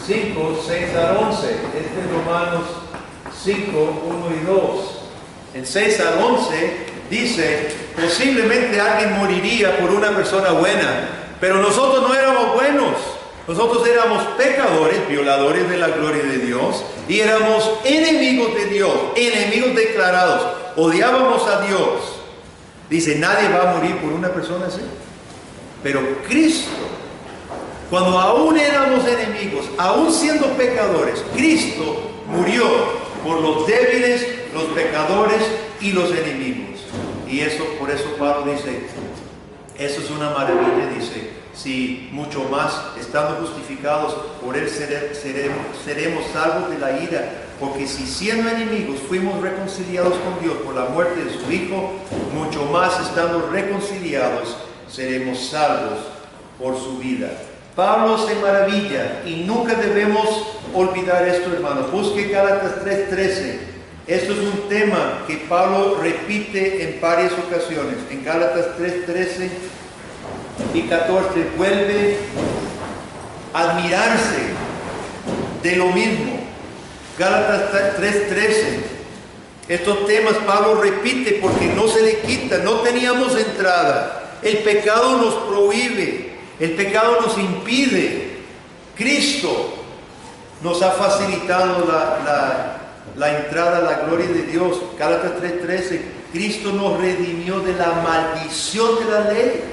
5, 6 al 11. Este es Romanos 5, 1 y 2. En 6 al 11 dice, posiblemente alguien moriría por una persona buena, pero nosotros no éramos buenos. Nosotros éramos pecadores, violadores de la gloria de Dios, y éramos enemigos de Dios, enemigos declarados. Odiábamos a Dios. Dice, nadie va a morir por una persona así. Pero Cristo, cuando aún éramos enemigos, aún siendo pecadores, Cristo murió por los débiles, los pecadores y los enemigos. Y eso, por eso Pablo dice, eso es una maravilla, dice, si mucho más, estando justificados por Él, seremos salvos de la ira, porque si siendo enemigos fuimos reconciliados con Dios por la muerte de su Hijo, mucho más estando reconciliados, seremos salvos por su vida. Pablo se maravilla y nunca debemos olvidar esto, hermanos. Busque Gálatas 3:13. Esto es un tema que Pablo repite en varias ocasiones. En Gálatas 3:13 y 14 vuelve a admirarse de lo mismo. Gálatas 3:13. Estos temas Pablo repite porque no se le quita. No teníamos entrada. El pecado nos prohíbe. El pecado nos impide. Cristo nos ha facilitado la entrada a la gloria de Dios. Gálatas 3:13. Cristo nos redimió de la maldición de la ley,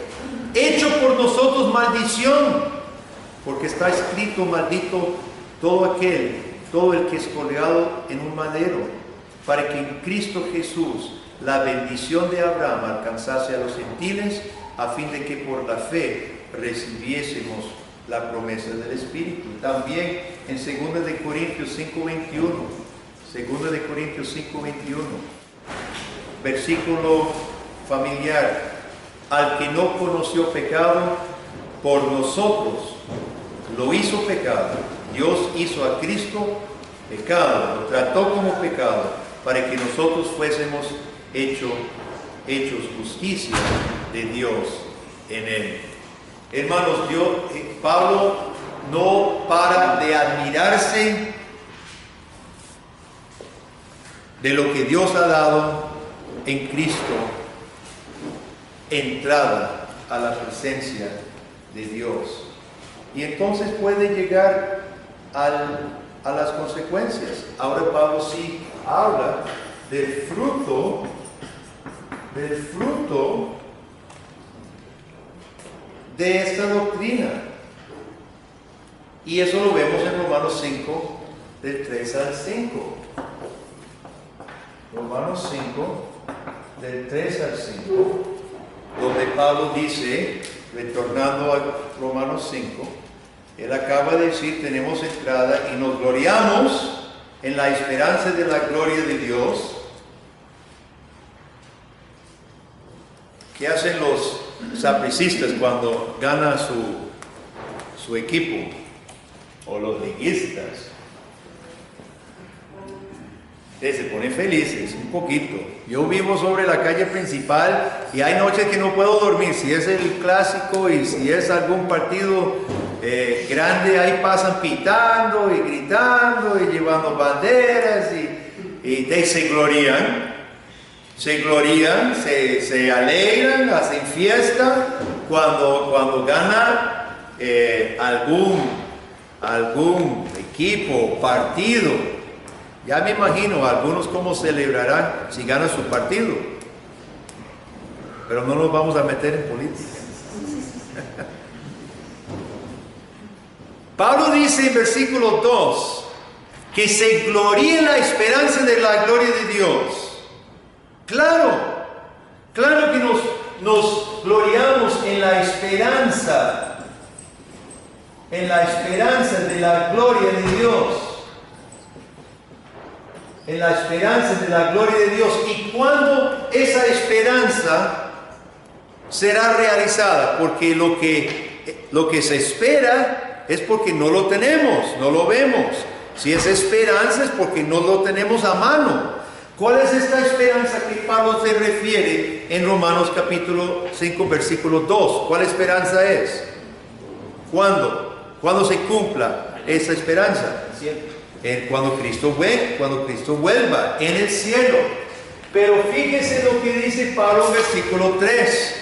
hecho por nosotros maldición, porque está escrito, maldito todo el que es colgado en un madero, para que en Cristo Jesús la bendición de Abraham alcanzase a los gentiles, a fin de que por la fe recibiésemos la promesa del Espíritu. También en 2 de Corintios 5:21, 2 de Corintios 5:21, versículo familiar: al que no conoció pecado, por nosotros lo hizo pecado. Dios hizo a Cristo pecado, lo trató como pecado, para que nosotros fuésemos hechos justicia de Dios en él. Hermanos, Pablo no para de admirarse de lo que Dios ha dado en Cristo, entrada a la presencia de Dios. Y entonces puede llegar a las consecuencias. Ahora Pablo sí habla del fruto de esta doctrina. Y eso lo vemos en Romanos 5, del 3 al 5. Romanos 5, del 3 al 5, donde Pablo dice, retornando a Romanos 5, él acaba de decir, tenemos entrada y nos gloriamos en la esperanza de la gloria de Dios. ¿Qué hacen los sapricistas cuando gana su equipo? O los liguistas. Se ponen felices un poquito. Yo vivo sobre la calle principal y hay noches que no puedo dormir. Si es el clásico y si es algún partido grande, ahí pasan pitando y gritando y llevando banderas y se glorían. Se alegran, hacen fiesta cuando gana algún equipo, partido. Ya me imagino algunos cómo celebrarán si gana su partido. Pero no nos vamos a meter en política. Pablo dice en versículo 2 que se gloríe en la esperanza de la gloria de Dios. Claro que nos gloriamos en la esperanza de la gloria de Dios. En la esperanza de la gloria de Dios. ¿Y cuándo esa esperanza será realizada? Porque lo que se espera es porque no lo tenemos, no lo vemos. Si es esperanza es porque no lo tenemos a mano. ¿Cuál es esta esperanza que Pablo se refiere en Romanos capítulo 5, versículo 2? ¿Cuál esperanza es? ¿Cuándo? ¿Cuándo se cumpla esa esperanza? Cuando Cristo vuelva en el cielo. Pero fíjese lo que dice Pablo en versículo 3.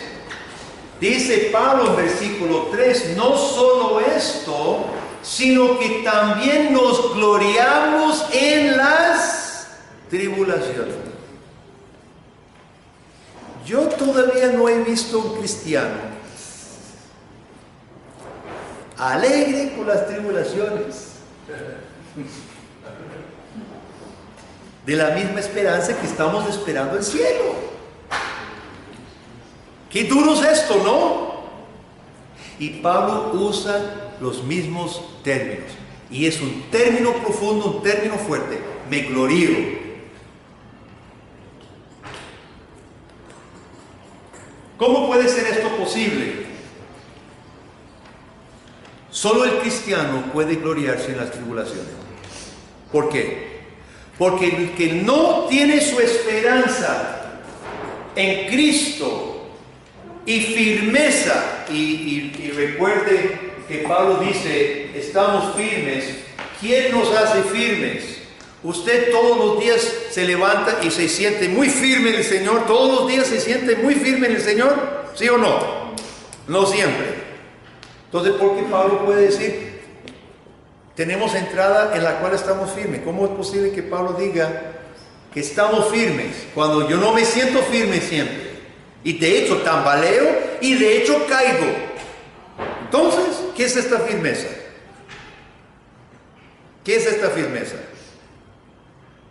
Dice Pablo en versículo 3, no solo esto, sino que también nos gloriamos en las tribulaciones. Yo todavía no he visto un cristiano alegre con las tribulaciones, de la misma esperanza que estamos esperando el cielo. Qué duro es esto, ¿no? Y Pablo usa los mismos términos, y es un término profundo, un término fuerte: me glorío. ¿Cómo puede ser esto posible? Solo el cristiano puede gloriarse en las tribulaciones. ¿Por qué? Porque el que no tiene su esperanza en Cristo y firmeza, y recuerde que Pablo dice, estamos firmes. ¿Quién nos hace firmes? Usted todos los días se levanta y se siente muy firme en el Señor. ¿Todos los días se siente muy firme en el Señor? ¿Sí o no? No siempre. Entonces, ¿por qué Pablo puede decir, tenemos entrada en la cual estamos firmes? ¿Cómo es posible que Pablo diga que estamos firmes cuando yo no me siento firme siempre? Y de hecho tambaleo y de hecho caigo. Entonces, ¿qué es esta firmeza? ¿Qué es esta firmeza?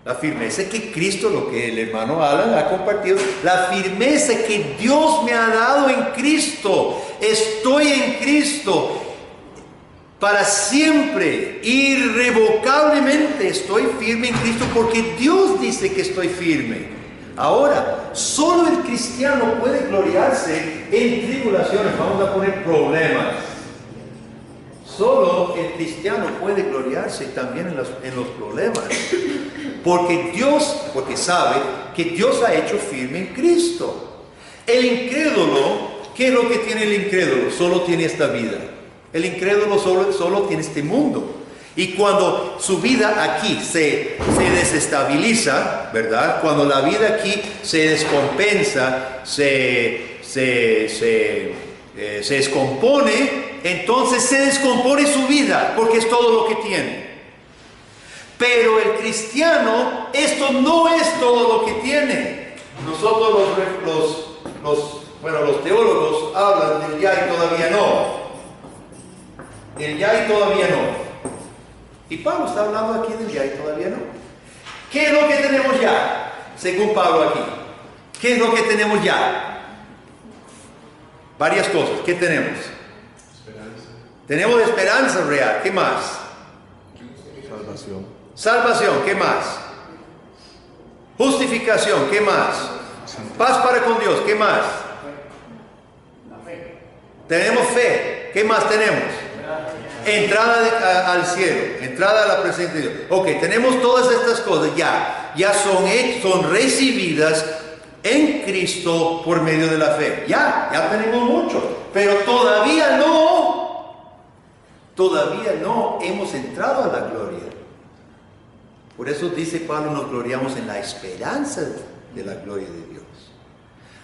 La firmeza que Cristo, lo que el hermano Alan ha compartido, la firmeza que Dios me ha dado en Cristo. Estoy en Cristo para siempre, irrevocablemente estoy firme en Cristo porque Dios dice que estoy firme. Ahora, solo el cristiano puede gloriarse en tribulaciones. Vamos a poner problemas. Solo el cristiano puede gloriarse también en los problemas. Porque sabe que Dios ha hecho firme en Cristo. El incrédulo, ¿qué es lo que tiene el incrédulo? Solo tiene esta vida. El incrédulo solo tiene este mundo. Y cuando su vida aquí se desestabiliza, ¿verdad? Cuando la vida aquí se descompensa, se descompone, entonces se descompone su vida, porque es todo lo que tiene. Pero el cristiano, esto no es todo lo que tiene. Nosotros los teólogos hablan del ya y todavía no. El ya y todavía no. Y Pablo está hablando aquí del ya y todavía no. ¿Qué es lo que tenemos ya? Según Pablo aquí. ¿Qué es lo que tenemos ya? Varias cosas. ¿Qué tenemos? Esperanza. Tenemos esperanza real. ¿Qué más? Salvación. ¿Qué más? Justificación. ¿Qué más? Paz para con Dios. ¿Qué más? Tenemos fe. ¿Qué más tenemos? Entrada al cielo, entrada a la presencia de Dios. Ok, tenemos todas estas cosas ya son recibidas en Cristo por medio de la fe. Ya tenemos mucho, pero todavía no hemos entrado a la gloria. Por eso dice Pablo, nos gloriamos en la esperanza de la gloria de Dios.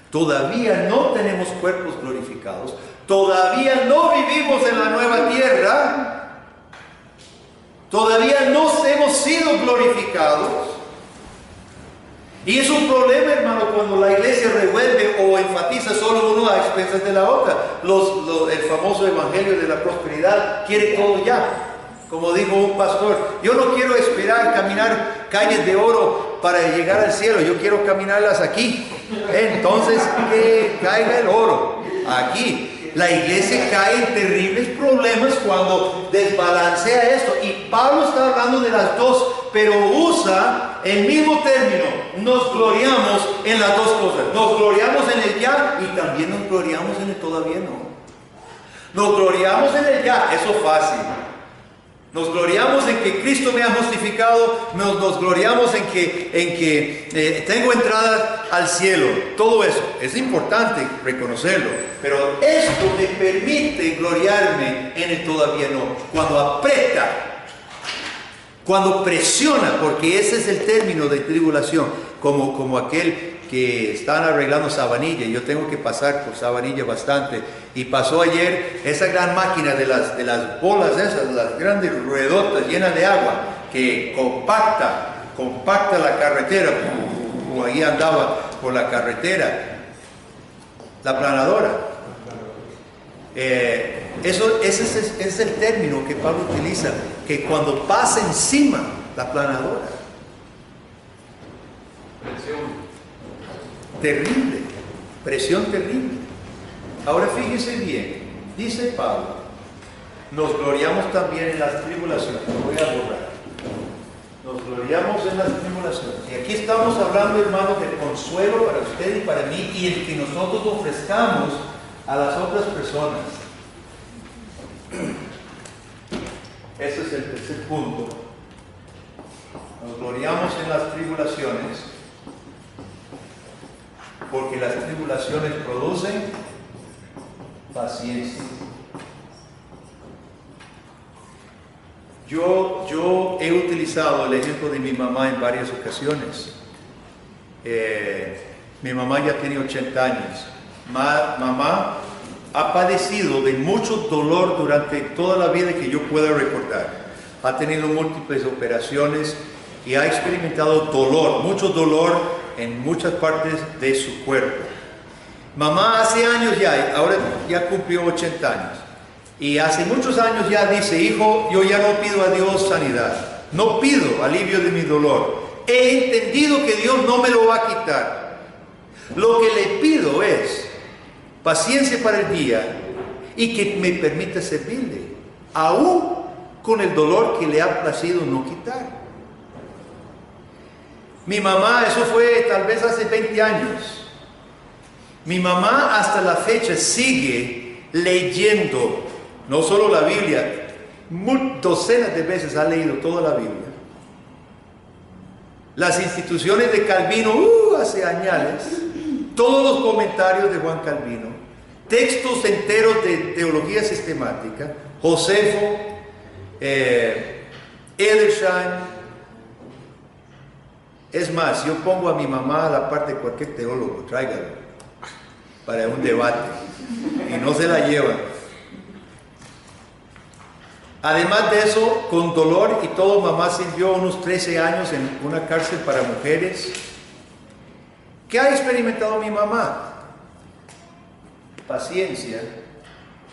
Todavía no tenemos cuerpos glorificados. Todavía no vivimos en la nueva tierra. Todavía no hemos sido glorificados. Y es un problema, hermano, cuando la iglesia revuelve o enfatiza solo uno a expensas de la otra. El famoso evangelio de la prosperidad quiere todo ya. Como dijo un pastor, yo no quiero esperar caminar calles de oro para llegar al cielo, yo quiero caminarlas aquí. Entonces, que caiga el oro aquí. La iglesia cae en terribles problemas cuando desbalancea esto. Y Pablo está hablando de las dos, pero usa el mismo término. Nos gloriamos en las dos cosas. Nos gloriamos en el ya y también nos gloriamos en el todavía no. Nos gloriamos en el ya, eso es fácil. Nos gloriamos en que Cristo me ha justificado, nos gloriamos en que tengo entrada al cielo. Todo eso es importante reconocerlo, pero esto me permite gloriarme en el todavía no. Cuando aprieta Cuando presiona, porque ese es el término de tribulación, como aquel que están arreglando Sabanilla. Yo tengo que pasar por Sabanilla bastante. Y pasó ayer esa gran máquina de las bolas esas, las grandes ruedotas llenas de agua, que compacta la carretera. Ahí andaba por la carretera. La planadora. Ese es el término que Pablo utiliza, que cuando pasa encima la planadora. Terrible, presión terrible. Ahora fíjese bien, dice Pablo, nos gloriamos también en las tribulaciones. Lo voy a borrar. Nos gloriamos en las tribulaciones. Y aquí estamos hablando, hermanos, del consuelo para usted y para mí, y el que nosotros ofrezcamos a las otras personas. Ese es el tercer punto. Nos gloriamos en las tribulaciones, porque las tribulaciones producen paciencia. Yo he utilizado el ejemplo de mi mamá en varias ocasiones. Mi mamá ya tiene 80 años. Mamá ha padecido de mucho dolor durante toda la vida que yo pueda recordar. Ha tenido múltiples operaciones y ha experimentado dolor, mucho dolor en muchas partes de su cuerpo. Mamá hace años ahora ya cumplió 80 años. Y hace muchos años ya dice: hijo, yo ya no pido a Dios sanidad, no pido alivio de mi dolor. He entendido que Dios no me lo va a quitar. Lo que le pido es paciencia para el día y que me permita servirle, aún con el dolor que le ha placido no quitar. Mi mamá, eso fue tal vez hace 20 años. Mi mamá hasta la fecha sigue leyendo, no solo la Biblia, docenas de veces ha leído toda la Biblia. Las instituciones de Calvino, hace años, todos los comentarios de Juan Calvino, textos enteros de teología sistemática, Josefo, Edersheim. Es más, yo pongo a mi mamá a la parte de cualquier teólogo, tráigalo, para un debate, y no se la llevan. Además de eso, con dolor y todo, mamá sirvió unos 13 años en una cárcel para mujeres. ¿Qué ha experimentado mi mamá? Paciencia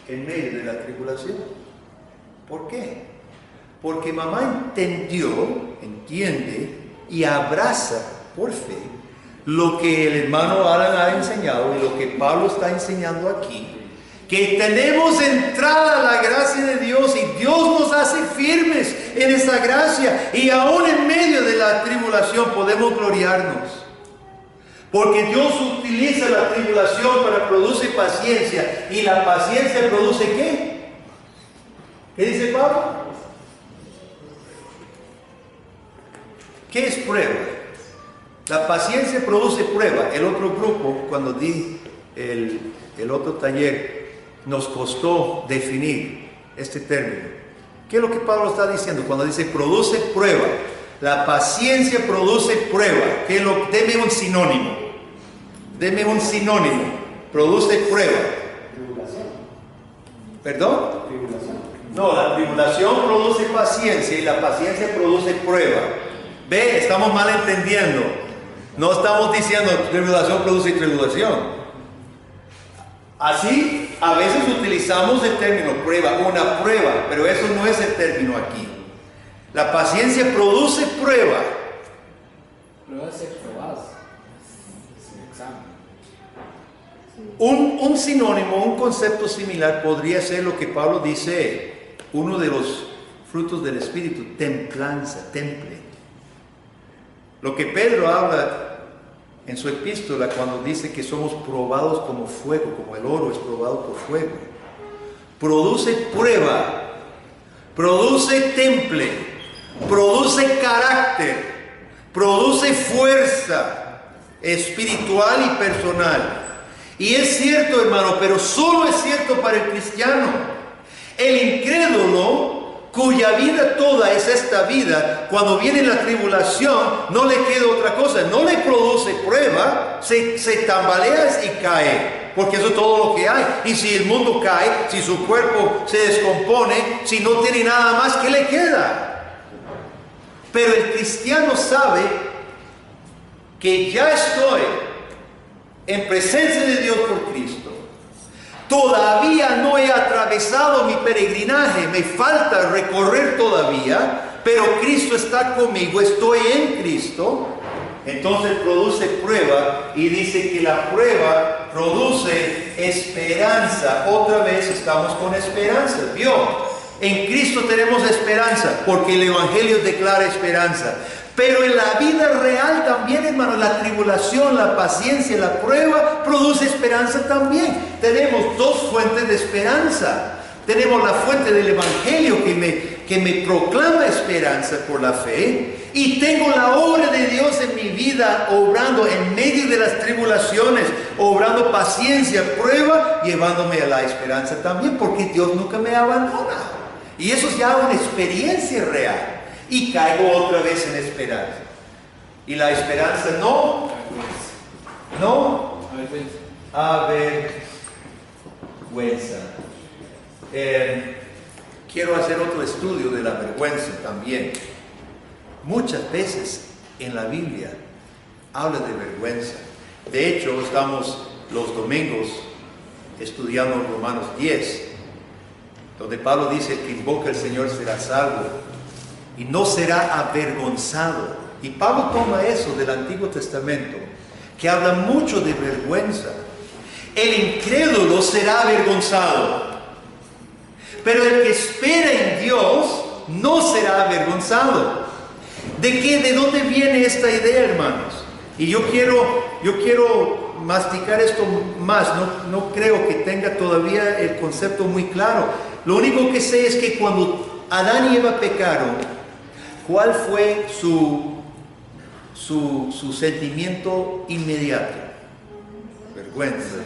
en medio de la tribulación. ¿Por qué? Porque mamá entiende y abraza por fe lo que el hermano Alan ha enseñado y lo que Pablo está enseñando aquí, que tenemos entrada a la gracia de Dios y Dios nos hace firmes en esa gracia, y aún en medio de la tribulación podemos gloriarnos, porque Dios utiliza la tribulación para producir paciencia, y la paciencia produce ¿qué? ¿Qué dice Pablo? ¿Qué es prueba? La paciencia produce prueba. El otro grupo, cuando di el otro taller, nos costó definir este término. ¿Qué es lo que Pablo está diciendo cuando dice produce prueba? La paciencia produce prueba. Deme un sinónimo. Deme un sinónimo. Produce prueba. Tribulación. ¿Perdón? Tribulación. No, la tribulación produce paciencia y la paciencia produce prueba. Ve, estamos mal entendiendo. No estamos diciendo tribulación produce tribulación. Así, a veces utilizamos el término prueba, una prueba, pero eso no es el término aquí. La paciencia produce prueba. Prueba es ser probados. Es un examen. Un sinónimo, un concepto similar podría ser lo que Pablo dice, uno de los frutos del Espíritu, templanza, temple. Lo que Pedro habla en su epístola cuando dice que somos probados como fuego, como el oro es probado por fuego. Produce prueba, produce temple, produce carácter, produce fuerza espiritual y personal. Y es cierto, hermano, pero solo es cierto para el cristiano. El incrédulo cuya vida toda es esta vida, cuando viene la tribulación, no le queda otra cosa, no le produce prueba, se tambalea y cae, porque eso es todo lo que hay. Y si el mundo cae, si su cuerpo se descompone, si no tiene nada más, ¿qué le queda? Pero el cristiano sabe que ya estoy en presencia de Dios por Cristo. Todavía no he atravesado mi peregrinaje, me falta recorrer todavía, pero Cristo está conmigo, estoy en Cristo. Entonces produce prueba y dice que la prueba produce esperanza. Otra vez estamos con esperanza. ¿Vio? En Cristo tenemos esperanza porque el Evangelio declara esperanza. Pero en la vida real también, hermano, la tribulación, la paciencia, la prueba produce esperanza también. Tenemos dos fuentes de esperanza. Tenemos la fuente del Evangelio que me proclama esperanza por la fe. Y tengo la obra de Dios en mi vida, obrando en medio de las tribulaciones, obrando paciencia, prueba, llevándome a la esperanza también, porque Dios nunca me abandona. Y eso es ya una experiencia real. Y caigo otra vez en esperanza. Y la esperanza no avergüenza. Quiero hacer otro estudio de la vergüenza también. Muchas veces en la Biblia habla de vergüenza. De hecho, estamos los domingos estudiando Romanos 10, donde Pablo dice que invoca al Señor será salvo y no será avergonzado. Y Pablo toma eso del Antiguo Testamento, que habla mucho de vergüenza. El incrédulo será avergonzado, pero el que espera en Dios no será avergonzado. ¿De dónde viene esta idea, hermanos? Y yo quiero masticar esto más. No creo que tenga todavía el concepto muy claro. Lo único que sé es que cuando Adán y Eva pecaron, ¿cuál fue su sentimiento inmediato? Vergüenza.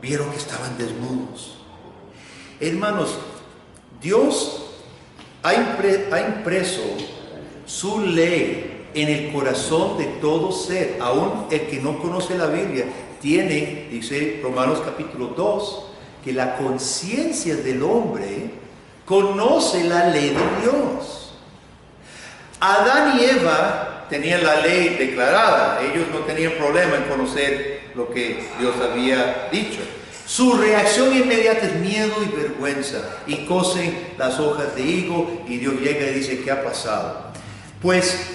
Vieron que estaban desnudos. Hermanos, Dios ha impreso su ley en el corazón de todo ser. Aún el que no conoce la Biblia tiene, dice Romanos capítulo 2, que la conciencia del hombre conoce la ley de Dios. Adán y Eva tenían la ley declarada. Ellos no tenían problema en conocer lo que Dios había dicho. Su reacción inmediata es miedo y vergüenza. Y cosen las hojas de higo y Dios llega y dice, ¿qué ha pasado? Pues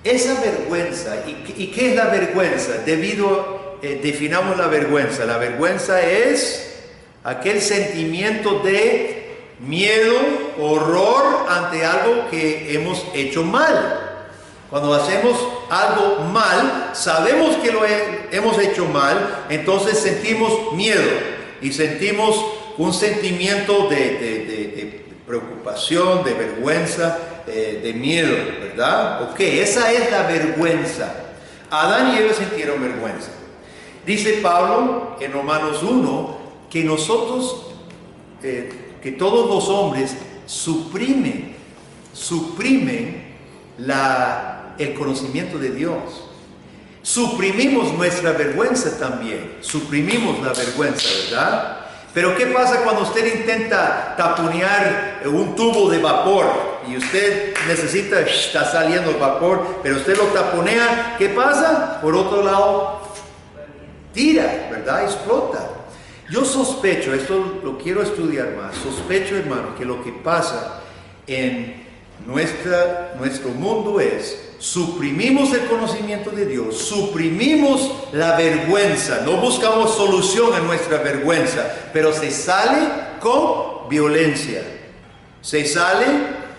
esa vergüenza, ¿y qué es la vergüenza? Definamos la vergüenza. La vergüenza es aquel sentimiento de miedo, horror ante algo que hemos hecho mal. Cuando hacemos algo mal, sabemos que lo hemos hecho mal, entonces sentimos miedo y sentimos un sentimiento de preocupación, de vergüenza, de miedo, ¿verdad? Ok, esa es la vergüenza. Adán y Eva sintieron vergüenza. Dice Pablo en Romanos 1 que nosotros, que todos los hombres suprimen el conocimiento de Dios. Suprimimos nuestra vergüenza también. Suprimimos la vergüenza, ¿verdad? Pero ¿qué pasa cuando usted intenta taponear un tubo de vapor y usted necesita, está saliendo el vapor, pero usted lo taponea? ¿Qué pasa? Por otro lado, tira, ¿verdad? Explota. Yo sospecho, esto lo quiero estudiar más, sospecho, hermano, que lo que pasa en nuestro mundo es suprimimos el conocimiento de Dios, suprimimos la vergüenza, no buscamos solución a nuestra vergüenza, pero se sale con violencia, se sale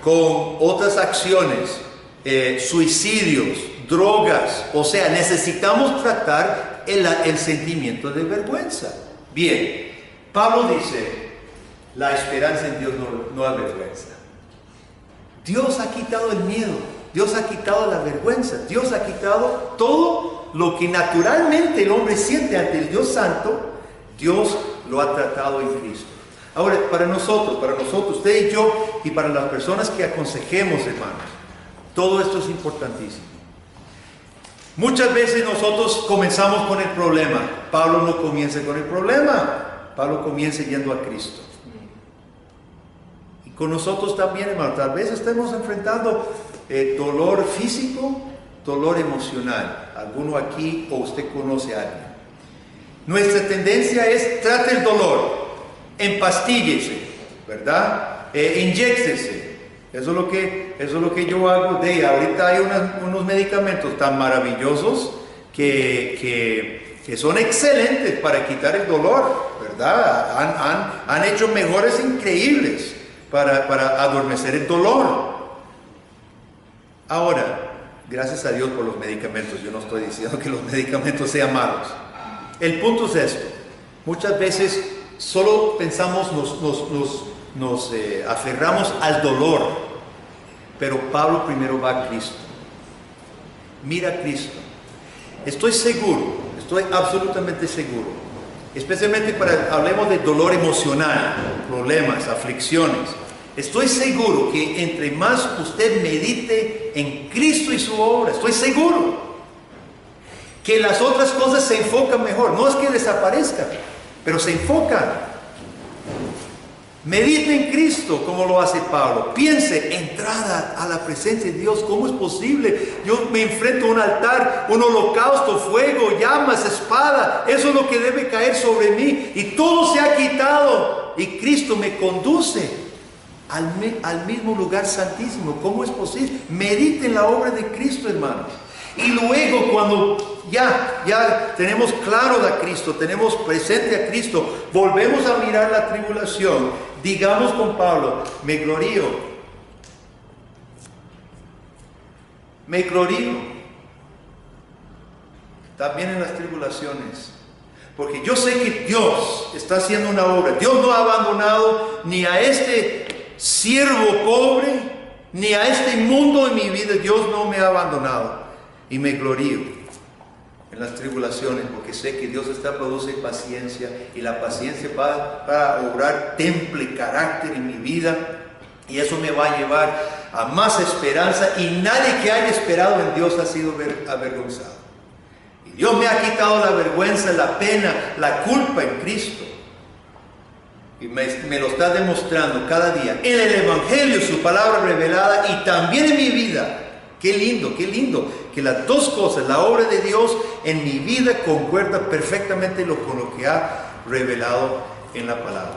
con otras acciones, suicidios, drogas. O sea, necesitamos tratar el sentimiento de vergüenza. Bien, Pablo dice, la esperanza en Dios no avergüenza. Dios ha quitado el miedo, Dios ha quitado la vergüenza, Dios ha quitado todo lo que naturalmente el hombre siente ante el Dios Santo. Dios lo ha tratado en Cristo. Ahora, para nosotros, usted y yo, y para las personas que aconsejemos, hermanos, todo esto es importantísimo. Muchas veces nosotros comenzamos con el problema. Pablo no comienza con el problema. Pablo comienza yendo a Cristo. Y con nosotros también, hermano, tal vez estemos enfrentando dolor físico, dolor emocional. Alguno aquí o usted conoce a alguien. Nuestra tendencia es trate el dolor, empastíllese, ¿verdad? Inyéctese. Eso es lo que yo hago. Ahorita hay unos medicamentos tan maravillosos que son excelentes para quitar el dolor, ¿verdad? Han hecho mejores increíbles para adormecer el dolor. Ahora, gracias a Dios por los medicamentos. Yo no estoy diciendo que los medicamentos sean malos. El punto es esto. Muchas veces solo pensamos, nos aferramos al dolor, pero Pablo primero va a Cristo. Mira a Cristo. Estoy seguro, estoy absolutamente seguro, especialmente hablemos de dolor emocional, problemas, aflicciones. Estoy seguro que entre más usted medite en Cristo y su obra, estoy seguro que las otras cosas se enfocan mejor. No es que desaparezcan, pero se enfocan. Medite en Cristo como lo hace Pablo. Piense, entrada a la presencia de Dios. ¿Cómo es posible? Yo me enfrento a un altar, un holocausto, fuego, llamas, espada. Eso es lo que debe caer sobre mí. Y todo se ha quitado. Y Cristo me conduce al mismo lugar santísimo. ¿Cómo es posible? Medite en la obra de Cristo, hermanos. Y luego cuando ya tenemos claro a Cristo, tenemos presente a Cristo, volvemos a mirar la tribulación, digamos con Pablo, me glorío también en las tribulaciones, porque yo sé que Dios está haciendo una obra. Dios no ha abandonado ni a este siervo pobre, ni a este mundo en mi vida. Dios no me ha abandonado. Y me glorío en las tribulaciones, porque sé que Dios produce paciencia, y la paciencia va a obrar temple y carácter en mi vida, y eso me va a llevar a más esperanza, y nadie que haya esperado en Dios ha sido avergonzado. Y Dios me ha quitado la vergüenza, la pena, la culpa en Cristo, y me lo está demostrando cada día en el Evangelio, su palabra revelada, y también en mi vida. Qué lindo que las dos cosas, la obra de Dios en mi vida, concuerda perfectamente con lo que ha revelado en la palabra.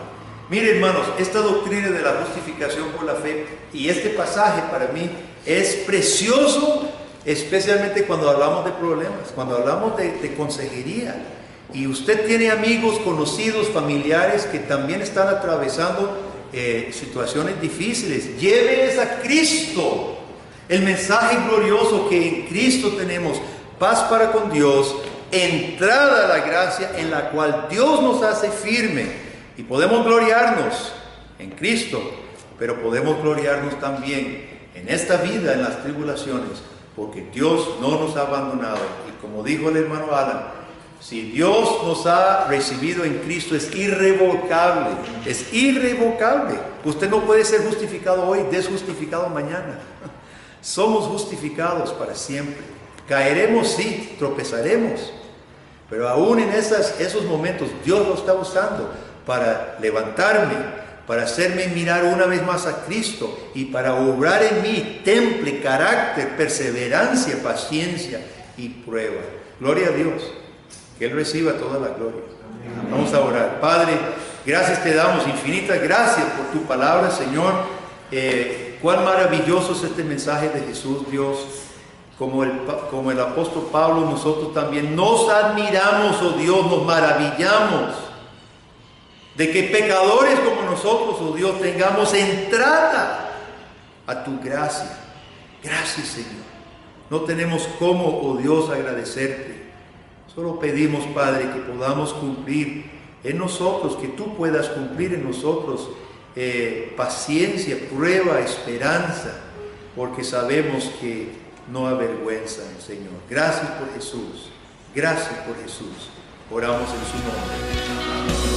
Mire, hermanos, esta doctrina de la justificación por la fe y este pasaje para mí es precioso, especialmente cuando hablamos de problemas, cuando hablamos de consejería. Y usted tiene amigos, conocidos, familiares que también están atravesando situaciones difíciles. Lléveles a Cristo. El mensaje glorioso que en Cristo tenemos, paz para con Dios, entrada a la gracia en la cual Dios nos hace firme, y podemos gloriarnos en Cristo, pero podemos gloriarnos también en esta vida, en las tribulaciones, porque Dios no nos ha abandonado. Y como dijo el hermano Alan, si Dios nos ha recibido en Cristo, es irrevocable, es irrevocable. Usted no puede ser justificado hoy, desjustificado mañana. Somos justificados para siempre. Caeremos, sí, tropezaremos, pero aún en esos momentos Dios lo está usando para levantarme, para hacerme mirar una vez más a Cristo, y para obrar en mí temple, carácter, perseverancia, paciencia y prueba. Gloria a Dios, que Él reciba toda la gloria. Vamos a orar. Padre, gracias te damos, infinitas gracias por tu palabra, Señor. Cuán maravilloso es este mensaje de Jesús, Dios. Como el apóstol Pablo, nosotros también nos admiramos, oh Dios, nos maravillamos de que pecadores como nosotros, oh Dios, tengamos entrada a tu gracia. Gracias, Señor. No tenemos cómo, oh Dios, agradecerte. Solo pedimos, Padre, que podamos cumplir en nosotros, que tú puedas cumplir en nosotros paciencia, prueba, esperanza, porque sabemos que no avergüenza, Señor. Gracias por Jesús. Gracias por Jesús. Oramos en su nombre. Amén.